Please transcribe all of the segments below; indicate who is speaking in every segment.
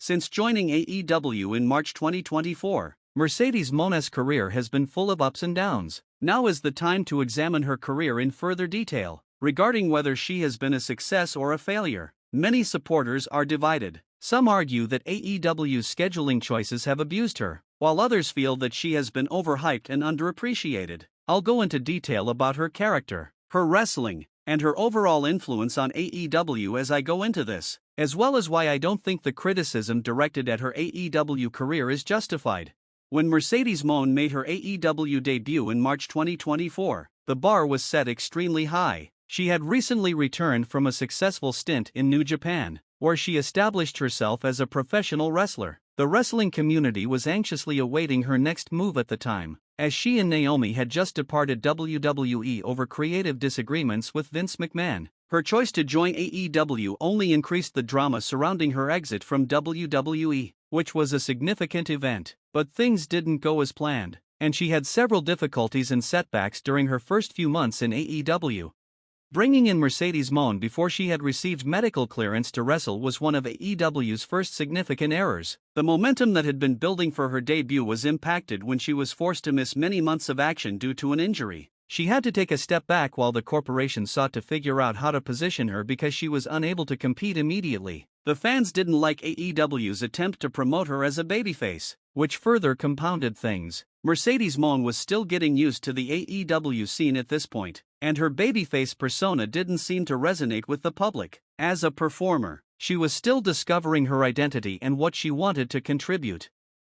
Speaker 1: Since joining AEW in March 2024, Mercedes Monáe's career has been full of ups and downs. Now is the time to examine her career in further detail, regarding whether she has been a success or a failure. Many supporters are divided. Some argue that AEW's scheduling choices have abused her, while others feel that she has been overhyped and underappreciated. I'll go into detail about her character, her wrestling, and her overall influence on AEW as I go into this, as well as why I don't think the criticism directed at her AEW career is justified. When Mercedes Moné made her AEW debut in March 2024, the bar was set extremely high. She had recently returned from a successful stint in New Japan, where she established herself as a professional wrestler. The wrestling community was anxiously awaiting her next move at the time, as she and Naomi had just departed WWE over creative disagreements with Vince McMahon. Her choice to join AEW only increased the drama surrounding her exit from WWE, which was a significant event. But things didn't go as planned, and she had several difficulties and setbacks during her first few months in AEW. Bringing in Mercedes Moné before she had received medical clearance to wrestle was one of AEW's first significant errors. The momentum that had been building for her debut was impacted when she was forced to miss many months of action due to an injury. She had to take a step back while the corporation sought to figure out how to position her because she was unable to compete immediately. The fans didn't like AEW's attempt to promote her as a babyface, which further compounded things. Mercedes Moné was still getting used to the AEW scene at this point, and her babyface persona didn't seem to resonate with the public. As a performer, she was still discovering her identity and what she wanted to contribute.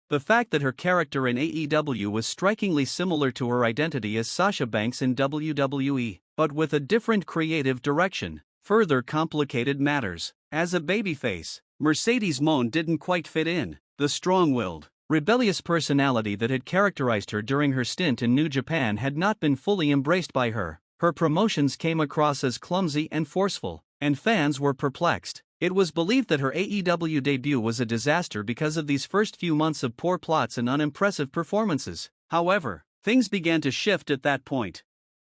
Speaker 1: The fact that her character in AEW was strikingly similar to her identity as Sasha Banks in WWE, but with a different creative direction, further complicated matters. As a babyface, Mercedes Moné didn't quite fit in. The strong-willed, rebellious personality that had characterized her during her stint in New Japan had not been fully embraced by her. Her promotions came across as clumsy and forceful, and fans were perplexed. It was believed that her AEW debut was a disaster because of these first few months of poor plots and unimpressive performances. However, things began to shift at that point.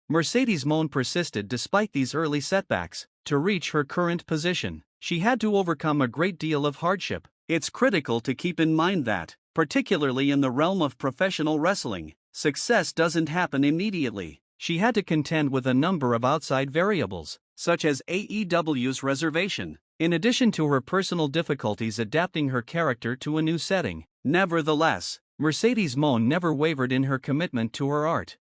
Speaker 1: Mercedes Moné persisted despite these early setbacks. To reach her current position, she had to overcome a great deal of hardship. It's critical to keep in mind that, particularly in the realm of professional wrestling, success doesn't happen immediately. She had to contend with a number of outside variables, such as AEW's reservation, in addition to her personal difficulties adapting her character to a new setting. Nevertheless, Mercedes Moné never wavered in her commitment to her art.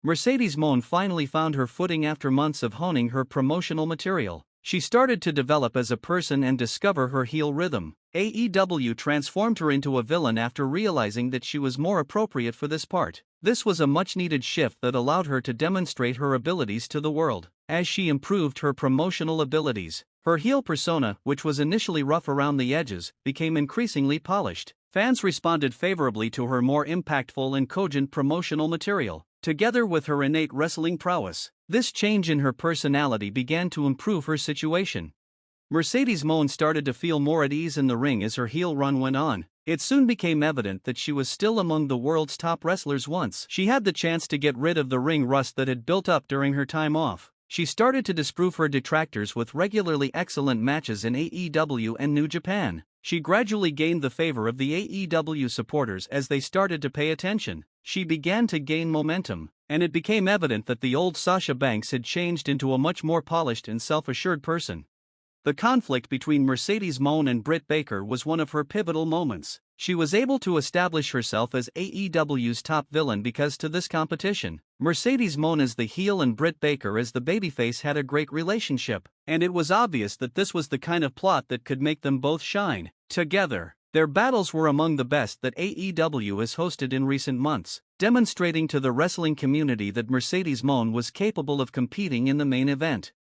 Speaker 1: Mercedes Moné finally found her footing after months of honing her promotional material. She started to develop as a person and discover her heel rhythm. AEW transformed her into a villain after realizing that she was more appropriate for this part. This was a much-needed shift that allowed her to demonstrate her abilities to the world. As she improved her promotional abilities, her heel persona, which was initially rough around the edges, became increasingly polished. Fans responded favorably to her more impactful and cogent promotional material. Together with her innate wrestling prowess, this change in her personality began to improve her situation. Mercedes Moné started to feel more at ease in the ring as her heel run went on. It soon became evident that she was still among the world's top wrestlers once she had the chance to get rid of the ring rust that had built up during her time off. She started to disprove her detractors with regularly excellent matches in AEW and New Japan. She gradually gained the favor of the AEW supporters as they started to pay attention. She began to gain momentum, and it became evident that the old Sasha Banks had changed into a much more polished and self-assured person. The conflict between Mercedes Moné and Britt Baker was one of her pivotal moments. She was able to establish herself as AEW's top villain because to this competition, Mercedes Moné as the heel and Britt Baker as the babyface had a great relationship, and it was obvious that this was the kind of plot that could make them both shine. Together, their battles were among the best that AEW has hosted in recent months, demonstrating to the wrestling community that Mercedes Moné was capable of competing in the main event.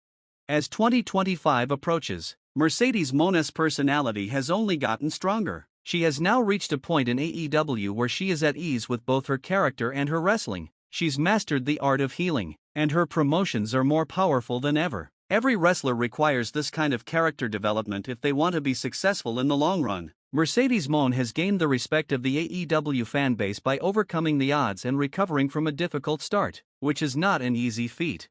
Speaker 1: As 2025 approaches, Mercedes Moné's personality has only gotten stronger. She has now reached a point in AEW where she is at ease with both her character and her wrestling. She's mastered the art of healing, and her promotions are more powerful than ever. Every wrestler requires this kind of character development if they want to be successful in the long run. Mercedes Moné has gained the respect of the AEW fanbase by overcoming the odds and recovering from a difficult start, which is not an easy feat.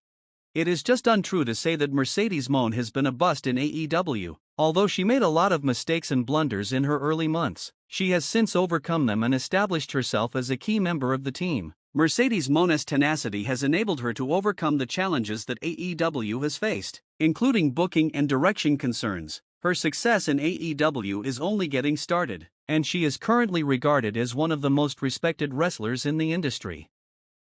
Speaker 1: It is just untrue to say that Mercedes Moné has been a bust in AEW. Although she made a lot of mistakes and blunders in her early months, she has since overcome them and established herself as a key member of the team. Mercedes Monáe's tenacity has enabled her to overcome the challenges that AEW has faced, including booking and direction concerns. Her success in AEW is only getting started, and she is currently regarded as one of the most respected wrestlers in the industry.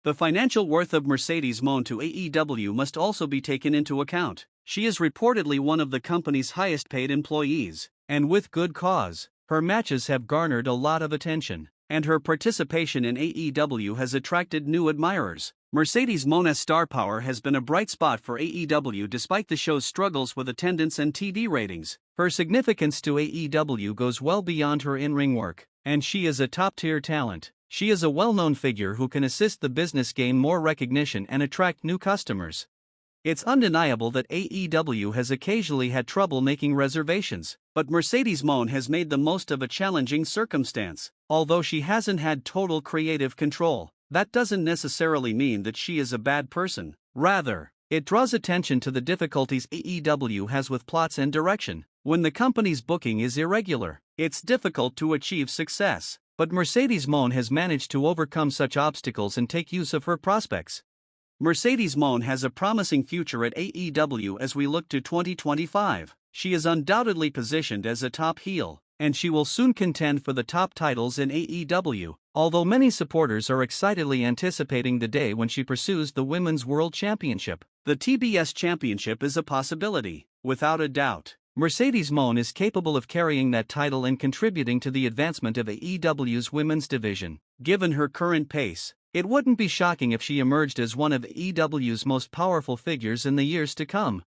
Speaker 1: The financial worth of Mercedes Moné to AEW must also be taken into account. She is reportedly one of the company's highest-paid employees, and with good cause. Her matches have garnered a lot of attention, and her participation in AEW has attracted new admirers. Mercedes Monáe's star power has been a bright spot for AEW despite the show's struggles with attendance and TV ratings. Her significance to AEW goes well beyond her in-ring work, and she is a top-tier talent. She is a well-known figure who can assist the business gain more recognition and attract new customers. It's undeniable that AEW has occasionally had trouble making reservations, but Mercedes Moné has made the most of a challenging circumstance. Although she hasn't had total creative control, that doesn't necessarily mean that she is a bad person. Rather, it draws attention to the difficulties AEW has with plots and direction. When the company's booking is irregular, it's difficult to achieve success. But Mercedes Moné has managed to overcome such obstacles and take use of her prospects. Mercedes Moné has a promising future at AEW as we look to 2025. She is undoubtedly positioned as a top heel, and she will soon contend for the top titles in AEW, although many supporters are excitedly anticipating the day when she pursues the Women's World Championship. The TBS Championship is a possibility, without a doubt. Mercedes Moné is capable of carrying that title and contributing to the advancement of AEW's women's division. Given her current pace, it wouldn't be shocking if she emerged as one of AEW's most powerful figures in the years to come.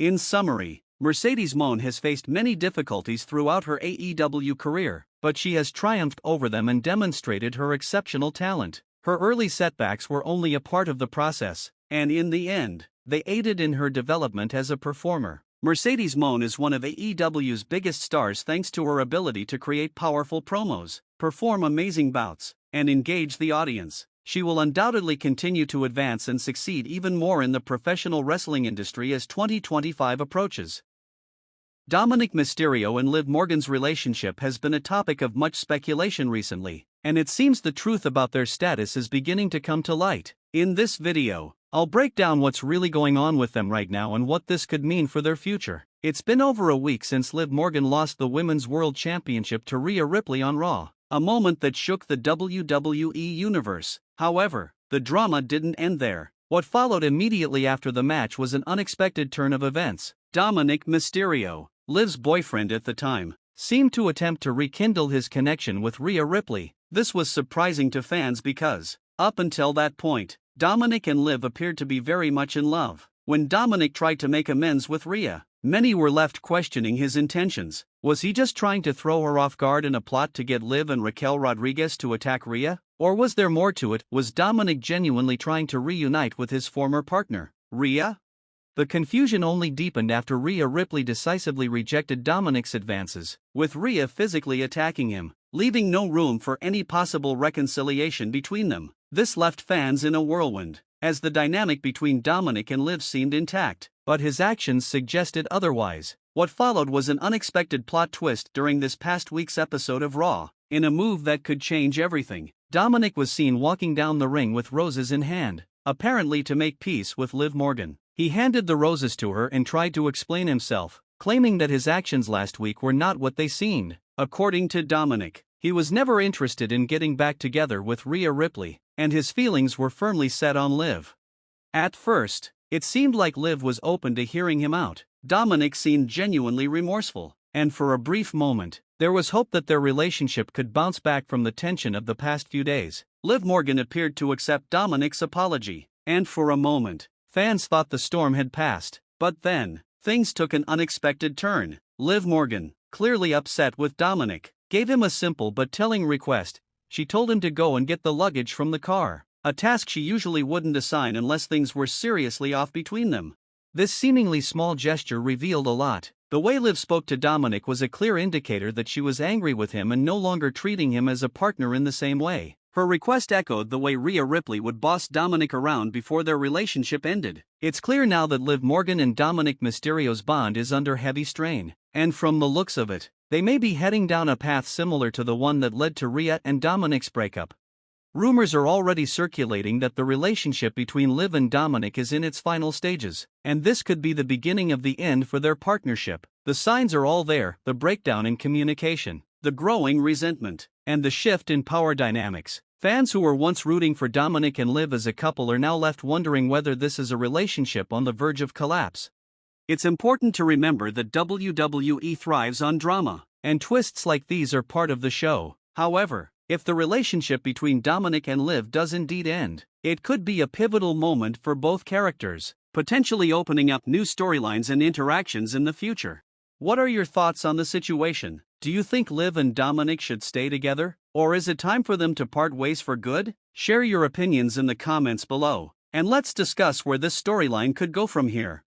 Speaker 1: In summary, Mercedes Moné has faced many difficulties throughout her AEW career, but she has triumphed over them and demonstrated her exceptional talent. Her early setbacks were only a part of the process, and in the end, they aided in her development as a performer. Mercedes Moné is one of AEW's biggest stars thanks to her ability to create powerful promos, perform amazing bouts, and engage the audience. She will undoubtedly continue to advance and succeed even more in the professional wrestling industry as 2025 approaches. Dominik Mysterio and Liv Morgan's relationship has been a topic of much speculation recently, and it seems the truth about their status is beginning to come to light. In this video, I'll break down what's really going on with them right now and what this could mean for their future. It's been over a week since Liv Morgan lost the Women's World Championship to Rhea Ripley on Raw, a moment that shook the WWE Universe. However, the drama didn't end there. What followed immediately after the match was an unexpected turn of events. Dominik Mysterio, Liv's boyfriend at the time, seemed to attempt to rekindle his connection with Rhea Ripley. This was surprising to fans because, up until that point, Dominic and Liv appeared to be very much in love. When Dominic tried to make amends with Rhea, many were left questioning his intentions. Was he just trying to throw her off guard in a plot to get Liv and Raquel Rodriguez to attack Rhea? Or was there more to it? Was Dominic genuinely trying to reunite with his former partner, Rhea? The confusion only deepened after Rhea Ripley decisively rejected Dominic's advances, with Rhea physically attacking him, leaving no room for any possible reconciliation between them. This left fans in a whirlwind, as the dynamic between Dominic and Liv seemed intact, but his actions suggested otherwise. What followed was an unexpected plot twist during this past week's episode of Raw. In a move that could change everything, Dominic was seen walking down the ring with roses in hand, apparently to make peace with Liv Morgan. He handed the roses to her and tried to explain himself, claiming that his actions last week were not what they seemed. According to Dominic, he was never interested in getting back together with Rhea Ripley, and his feelings were firmly set on Liv. At first, it seemed like Liv was open to hearing him out. Dominic seemed genuinely remorseful, and for a brief moment, there was hope that their relationship could bounce back from the tension of the past few days. Liv Morgan appeared to accept Dominic's apology, and for a moment, fans thought the storm had passed. But then, things took an unexpected turn. Liv Morgan, clearly upset with Dominic, gave him a simple but telling request. She told him to go and get the luggage from the car, a task she usually wouldn't assign unless things were seriously off between them. This seemingly small gesture revealed a lot. The way Liv spoke to Dominic was a clear indicator that she was angry with him and no longer treating him as a partner in the same way. Her request echoed the way Rhea Ripley would boss Dominik around before their relationship ended. It's clear now that Liv Morgan and Dominik Mysterio's bond is under heavy strain, and from the looks of it, they may be heading down a path similar to the one that led to Rhea and Dominik's breakup. Rumors are already circulating that the relationship between Liv and Dominik is in its final stages, and this could be the beginning of the end for their partnership. The signs are all there: the breakdown in communication, the growing resentment, and the shift in power dynamics. Fans who were once rooting for Dominik and Liv as a couple are now left wondering whether this is a relationship on the verge of collapse. It's important to remember that WWE thrives on drama, and twists like these are part of the show. However, if the relationship between Dominik and Liv does indeed end, it could be a pivotal moment for both characters, potentially opening up new storylines and interactions in the future. What are your thoughts on the situation? Do you think Liv and Dominik should stay together, or is it time for them to part ways for good? Share your opinions in the comments below, and let's discuss where this storyline could go from here.